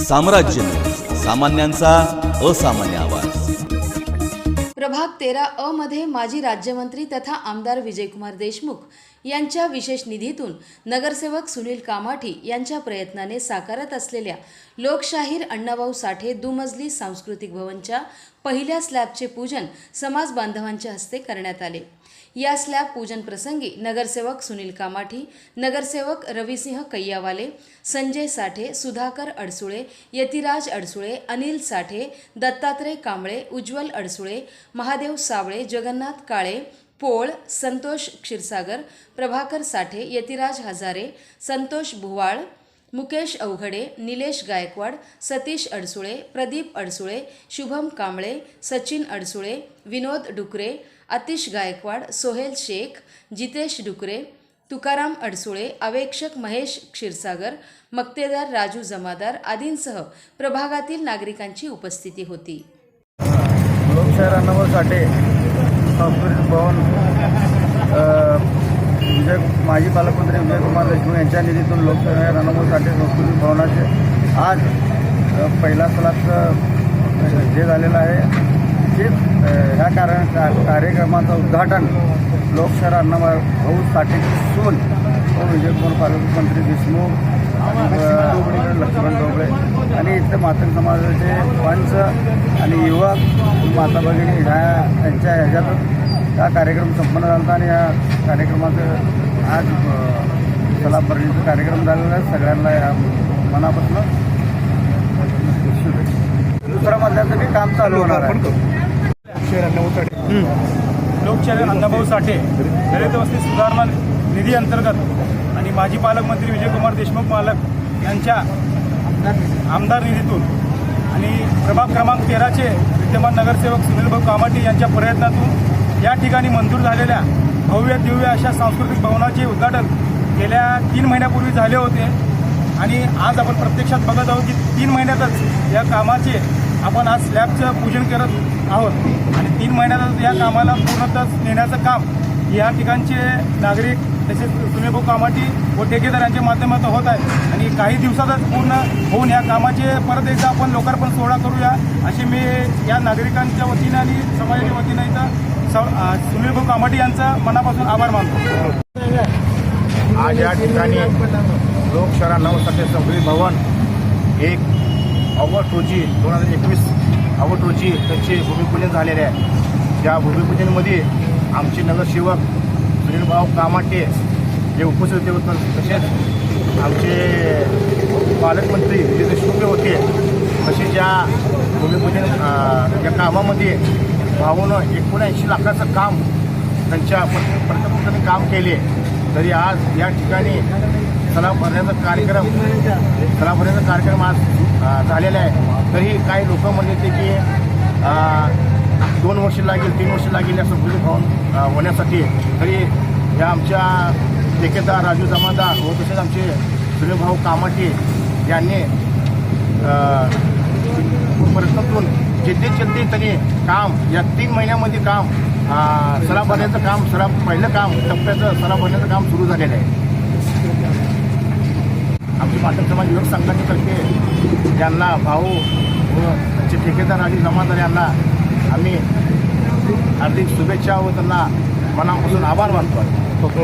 साम्राज्य, सामान्यांचा असामान्य आवाज। प्रभाग 13 अ मध्ये माजी राज्यमंत्री तथा आमदार विजयकुमार देशमुख यांच्या विशेष निधीतून नगरसेवक सुनील कामाठी यांच्या प्रयत्नाने साकारत असलेल्या लोकशाहीर अण्णाभाऊ साठे दुमजली सांस्कृतिक भवनच्या पहिल्या स्लॅबचे पूजन समाज बांधवांच्या हस्ते करण्यात आले। या स्लॅब पूजन प्रसंगी नगरसेवक सुनील कामाठी, नगरसेवक रविसिंह कैयावाले, संजय साठे, सुधाकर अडसुळे, यतिराज अडसुळे, अनिल साठे, दत्तात्रय कांबळे, उज्ज्वल अडसुळे, महादेव सावळे, जगन्नाथ काळे, पोळ, संतोष क्षीरसागर, प्रभाकर साठे, यतिराज हजारे, संतोष भुवाळ, मुकेश अवघडे, निलेश गायकवाड, सतीश अडसुळे, प्रदीप अडसुळे, शुभम कांबळे, सचिन अडसुळे, विनोद डुकरे, आतिश गायकवाड, सोहेल शेख, जितेश डुकरे, तुकाराम अडसुळे, अवेक्षक महेश क्षीरसागर, मक्तेदार राजू जमादार आदींसह प्रभागातील नागरिकांची उपस्थिती होती। लोकशाहीर अण्णाभाऊ साठे सांस्कृतिक भवन माजी पालकमंत्री विजयकुमार देशमुख यांच्या निधीतून लोकशाहीर अण्णाभाऊ साठे सांस्कृतिक भवनाचे आज पहिला स्लॅबचं जे झालेलं आहे ते ह्या कार्यक्रमाचं उद्घाटन लोकशाहीर अण्णाभाऊ साठे सून विजयकुमार पालकमंत्री देशमुख लक्ष्मण ढोबळे आणि इथले मातंग समाजाचे पंच आणि युवक माता भगिनी यांच्या ह्याच्यातून हा कार्यक्रम संपन्न झाला होता। आणि या कार्यक्रमाचं आज सलाभरणीचा कार्यक्रम झालेला आहे। सगळ्यांना या मनापासून दुसऱ्या मधल्याचं बी काम चालू होणार आहे। लोकशाहीर अण्णाभाऊ साठे दलित वस्ती सुधारणा निधी अंतर्गत आणि माजी पालकमंत्री विजयकुमार देशमुख पालक यांच्या आमदार निधीतून आणि प्रभाग क्रमांक 13चे विद्यमान नगरसेवक सुनीलभाऊ कामाठी यांच्या प्रयत्नातून या ठिकाणी मंजूर झालेल्या भव्य दिव्य अशा सांस्कृतिक भवनाचे उद्घाटन गेल्या 3 महिन्यापूर्वी झाले होते आणि आज आपण प्रत्यक्षात बघत आहोत की 3 महिन्यातच या कामाचे आपण आज स्लॅबचं पूजन करत आहोत आणि 3 महिन्यातच या कामाला पूर्णतः नेण्याचं काम या ठिकाणचे नागरिक तसेच सुनीलभाऊ कामाठी व ठेकेदार यांच्या माध्यमातून होत आहे आणि काही दिवसातच पूर्ण होऊन या कामाचे परत एकदा आपण लोकार्पण सोहळा करूया अशी मी या नागरिकांच्या वतीनं आणि समाजाच्या वतीनं इथं सुनीलभाऊ कामाठी यांचा मनापासून आभार मानतो। आज या ठिकाणी लोकशाहीर अण्णाभाऊ साठे सांस्कृतिक भवन 1 ऑगस्ट रोजी 2021 ऑगस्ट रोजी त्याचे भूमिपूजन झालेले आहे। त्या भूमिपूजनमध्ये आमचे नगरसेवक सुनीलभाऊ कामाटे जे उपस्थित होते तसेच आमचे पालकमंत्री विजय देशमुख होते। तसेच या भूमिपूजन या कामामध्ये भाऊनं 79 लाखाचं काम त्यांच्या प्रथम काम केले। तरी आज या ठिकाणी सलाम भरण्याचा कार्यक्रम आज झालेला आहे। तरी काही लोक म्हणले होते की 2 वर्ष लागेल 3 वर्ष लागेल या संस्कृती भवन होण्यासाठी। तरी या आमच्या ठेकेदार राजू जमादार व तसेच आमचे सुनीलभाऊ कामाठी यांनी प्रयत्नातून जल्दी तरी काम या 3 महिन्यामध्ये काम सलाम भरण्याचं काम पहिलं काम टप्प्याचं सलाम भरण्याचं काम सुरू झालेलं आहे। आमची मातंग समाज युवक संघटनेतर्फे यांना भाऊ व त्यांचे ठेकेदार राजू जमादार यांना आम्ही हार्दिक शुभेच्छा व त्यांना मनापासून आभार मानतो।